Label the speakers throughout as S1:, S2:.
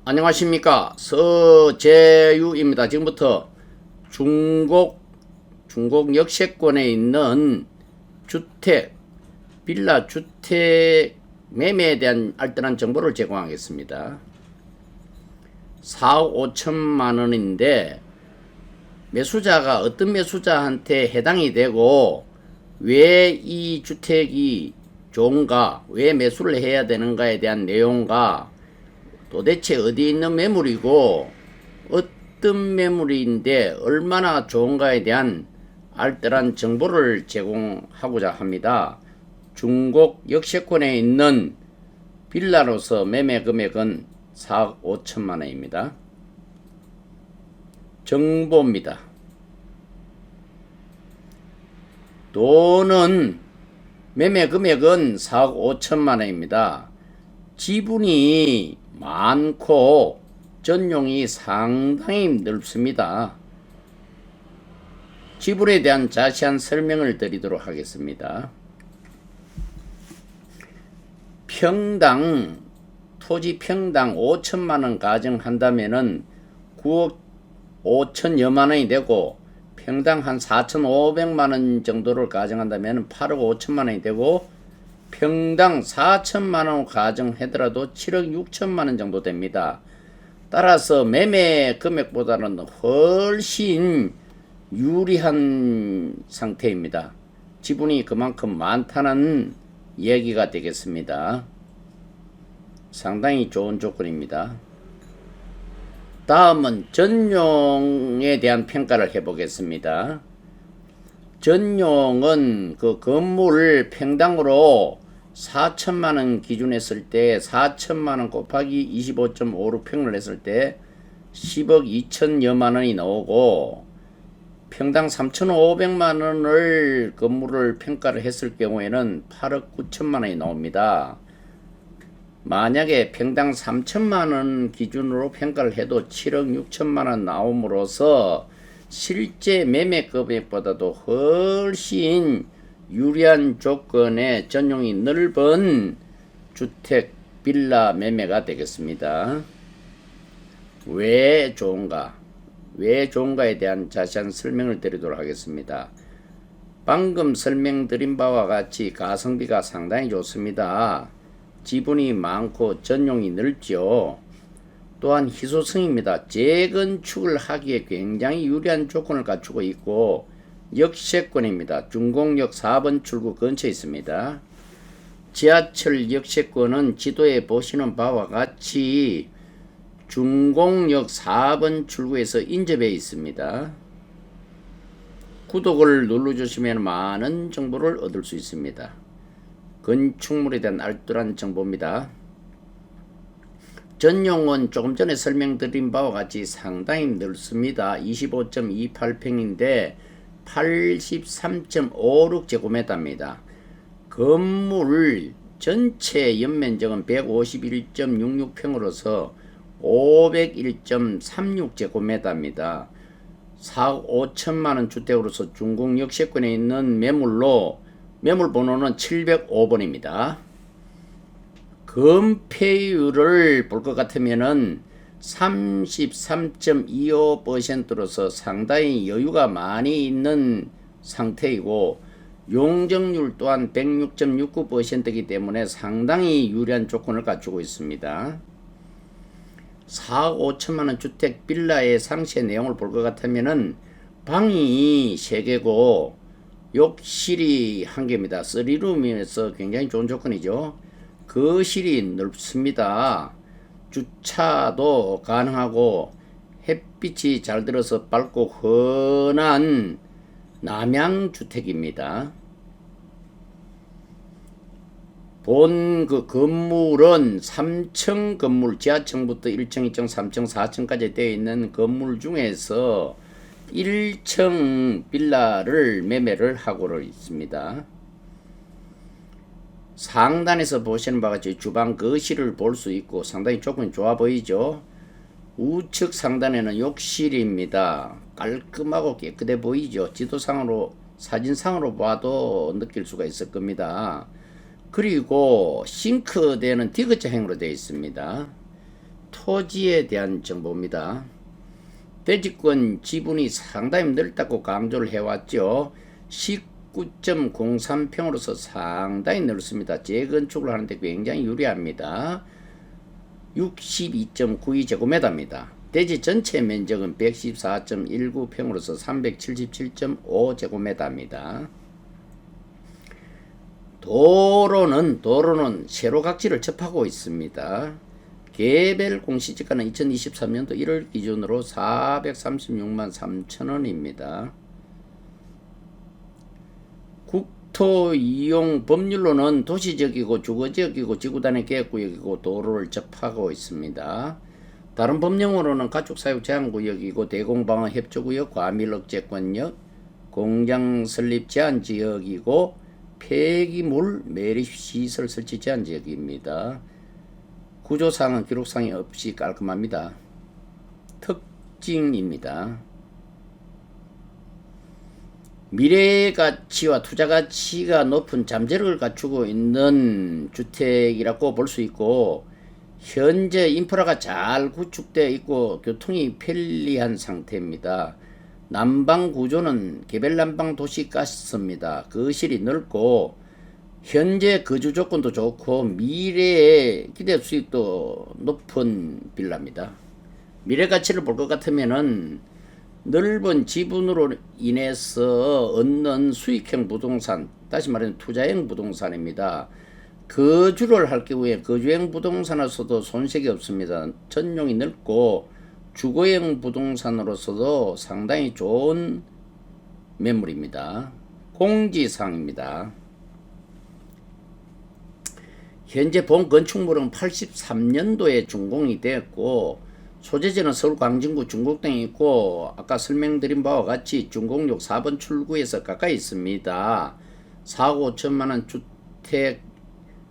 S1: 안녕하십니까, 서재유입니다. 지금부터 중국 역세권에 있는 주택, 빌라 주택 매매에 대한 알뜰한 정보를 제공하겠습니다. 4억 5천만 원인데 매수자가 어떤 매수자한테 해당이 되고 왜 이 주택이 좋은가, 왜 매수를 해야 되는가에 대한 내용과 도대체 어디 있는 매물이고 어떤 매물인데 얼마나 좋은가에 대한 알뜰한 정보를 제공하고자 합니다. 중국 역세권에 있는 빌라로서 매매 금액은 4억 5천만 원입니다. 정보입니다. 돈은 매매 금액은 4억 5천만 원입니다. 지분이 많고 전용이 상당히 넓습니다. 지분에 대한 자세한 설명을 드리도록 하겠습니다. 평당, 토지 평당 5천만원 가정한다면은 9억 5천여만 원이 되고, 평당 한 4,500만원 정도를 가정한다면 8억 5천만 원이 되고, 평당 4천만원 가정하더라도 7억 6천만원 정도 됩니다. 따라서 매매 금액보다는 훨씬 유리한 상태입니다. 지분이 그만큼 많다는 얘기가 되겠습니다. 상당히 좋은 조건입니다. 다음은 전용에 대한 평가를 해보겠습니다. 전용은 그 건물 평당으로 4천만원 기준했을 때 4천만원 곱하기 25.56평을 했을 때 10억 2천여만원이 나오고, 평당 3,500만원을 건물을 평가를 했을 경우에는 8억 9천만원이 나옵니다. 만약에 평당 3천만원 기준으로 평가를 해도 7억 6천만원 나옴으로써 실제 매매 금액보다도 훨씬 유리한 조건의 전용이 넓은 주택 빌라 매매가 되겠습니다. 왜 좋은가? 왜 좋은가에 대한 자세한 설명을 드리도록 하겠습니다. 방금 설명드린 바와 같이 가성비가 상당히 좋습니다. 지분이 많고 전용이 넓죠. 또한 희소성입니다. 재건축을 하기에 굉장히 유리한 조건을 갖추고 있고, 역세권입니다. 중공역 4번 출구 근처에 있습니다. 지하철 역세권은 지도에 보시는 바와 같이 중공역 4번 출구에서 인접해 있습니다. 구독을 눌러주시면 많은 정보를 얻을 수 있습니다. 건축물에 대한 알뜰한 정보입니다. 전용은 조금 전에 설명드린 바와 같이 상당히 넓습니다. 25.28평인데 83.56제곱미터입니다. 건물 전체 연면적은 151.66평으로서 501.36제곱미터입니다. 4억 5천만원 주택으로서 중국 역세권에 있는 매물 번호는 705번입니다. 건폐율을 볼 것 같으면은 33.25%로서 상당히 여유가 많이 있는 상태이고, 용적률 또한 106.69%이기 때문에 상당히 유리한 조건을 갖추고 있습니다. 4억 5천만원 주택 빌라의 상세 내용을 볼 것 같으면은 방이 3개고 욕실이 1개입니다. 3룸에서 굉장히 좋은 조건이죠. 거실이 넓습니다. 주차도 가능하고 햇빛이 잘 들어서 밝고 흔한 남양주택입니다. 본 그 건물은 3층 건물, 지하층부터 1층, 2층, 3층, 4층까지 되어 있는 건물 중에서 1층 빌라를 매매를 하고 있습니다. 상단에서 보시는 바와 같이 주방 거실을 볼 수 있고 상당히 조건이 좋아 보이죠. 우측 상단에는 욕실입니다. 깔끔하고 깨끗해 보이죠. 지도상으로, 사진상으로 봐도 느낄 수가 있을 겁니다. 그리고 싱크대는 디귿자형으로 되어 있습니다. 토지에 대한 정보입니다. 대지권 지분이 상당히 넓다고 강조를 해왔죠. 19.03평으로서 상당히 넓습니다. 재건축을 하는데 굉장히 유리합니다. 62.92제곱미터입니다. 대지 전체 면적은 114.19평으로서 377.5제곱미터입니다. 도로는 세로각지를 접하고 있습니다. 개별 공시지가는 2023년도 1월 기준으로 436만 3천원입니다. 국토 이용 법률로는 도시지역이고 주거지역이고 지구단위 계획구역이고 도로를 접하고 있습니다. 다른 법령으로는 가축사육 제한구역이고 대공방어 협조구역, 과밀억제권역, 공장 설립 제한지역이고 폐기물 매립시설 설치 제한지역입니다. 구조사항은 기록사항이 없이 깔끔합니다. 특징입니다. 미래가치와 투자가치가 높은 잠재력을 갖추고 있는 주택이라고 볼 수 있고, 현재 인프라가 잘 구축되어 있고 교통이 편리한 상태입니다. 난방 구조는 개별 난방 도시가스입니다. 거실이 넓고 현재 거주 조건도 좋고 미래에 기대 수익도 높은 빌라입니다. 미래 가치를 볼 것 같으면은 넓은 지분으로 인해서 얻는 수익형 부동산, 다시 말하면 투자형 부동산입니다. 거주를 할 경우에 거주형 부동산으로서도 손색이 없습니다. 전용이 넓고 주거형 부동산으로서도 상당히 좋은 매물입니다. 공지사항입니다. 현재 본 건축물은 83년도에 준공이 되었고 소재지는 서울 광진구 중곡동에 있고 아까 설명드린 바와 같이 중곡역 4번 출구에서 가까이 있습니다. 4억 5천만원 주택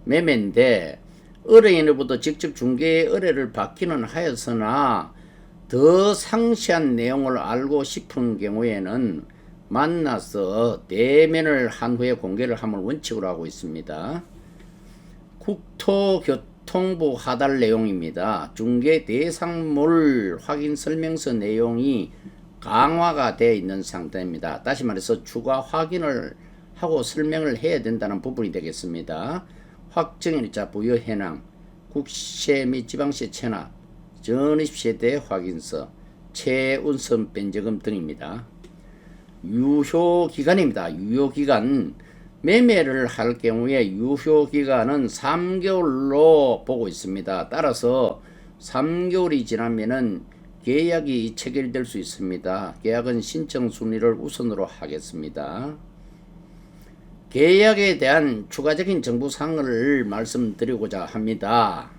S1: 매매인데 의뢰인으로부터 직접 중개 의뢰를 받기는 하였으나 더 상세한 내용을 알고 싶은 경우에는 만나서 대면을 한 후에 공개를 함을 원칙으로 하고 있습니다. 국토교통부 하달 내용입니다. 중개 대상물 확인 설명서 내용이 강화가 되어 있는 상태입니다. 다시 말해서 추가 확인을 하고 설명을 해야 된다는 부분이 되겠습니다. 확정일자 부여 현황, 국세 및 지방세 체납, 전입세대 확인서, 채운선 변제금 등입니다. 유효기간입니다. 유효기간, 매매를 할 경우에 유효기간은 3개월로 보고 있습니다. 따라서 3개월이 지나면은 계약이 체결될 수 있습니다. 계약은 신청 순위를 우선으로 하겠습니다. 계약에 대한 추가적인 정보사항을 말씀드리고자 합니다.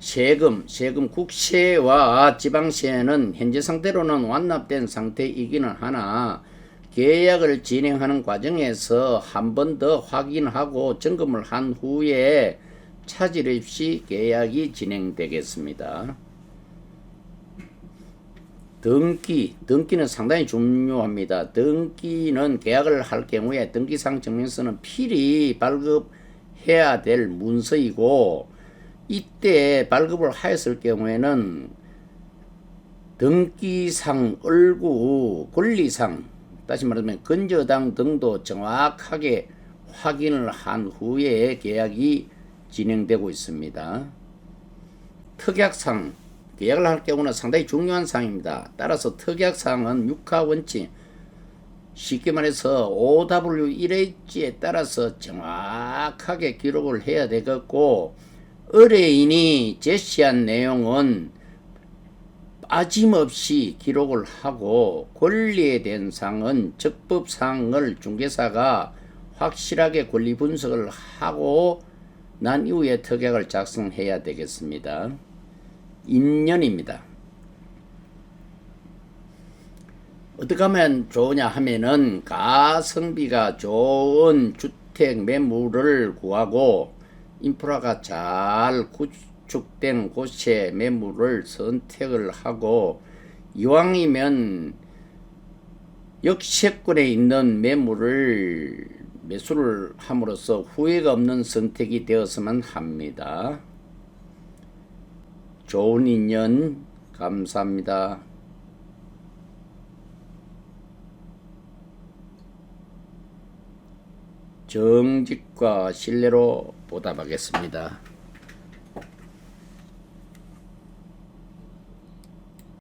S1: 세금 국세와 지방세는 현재 상태로는 완납된 상태이기는 하나 계약을 진행하는 과정에서 한 번 더 확인하고 점검을 한 후에 차질 없이 계약이 진행되겠습니다. 등기는 상당히 중요합니다. 등기는 계약을 할 경우에 등기상 증명서는 필히 발급해야 될 문서이고 이때 발급을 하였을 경우에는 등기상, 을구, 권리상, 다시 말하면 건저당 등도 정확하게 확인을 한 후에 계약이 진행되고 있습니다. 특약상, 계약을 할 경우는 상당히 중요한 사항입니다. 따라서 특약사항은 육하원칙, 쉽게 말해서 OW1H에 따라서 정확하게 기록을 해야 되겠고 의뢰인이 제시한 내용은 빠짐없이 기록을 하고 권리에 대한 사항은 적법사항을 중개사가 확실하게 권리 분석을 하고 난 이후에 특약을 작성해야 되겠습니다. 임년입니다. 어떻게 하면 좋으냐 하면은 가성비가 좋은 주택 매물을 구하고 인프라가 잘 구축된 곳에 매물을 선택을 하고 이왕이면 역세권에 있는 매물을 매수를 함으로써 후회가 없는 선택이 되었으면 합니다. 좋은 인연 감사합니다. 정직과 신뢰로 보답하겠습니다.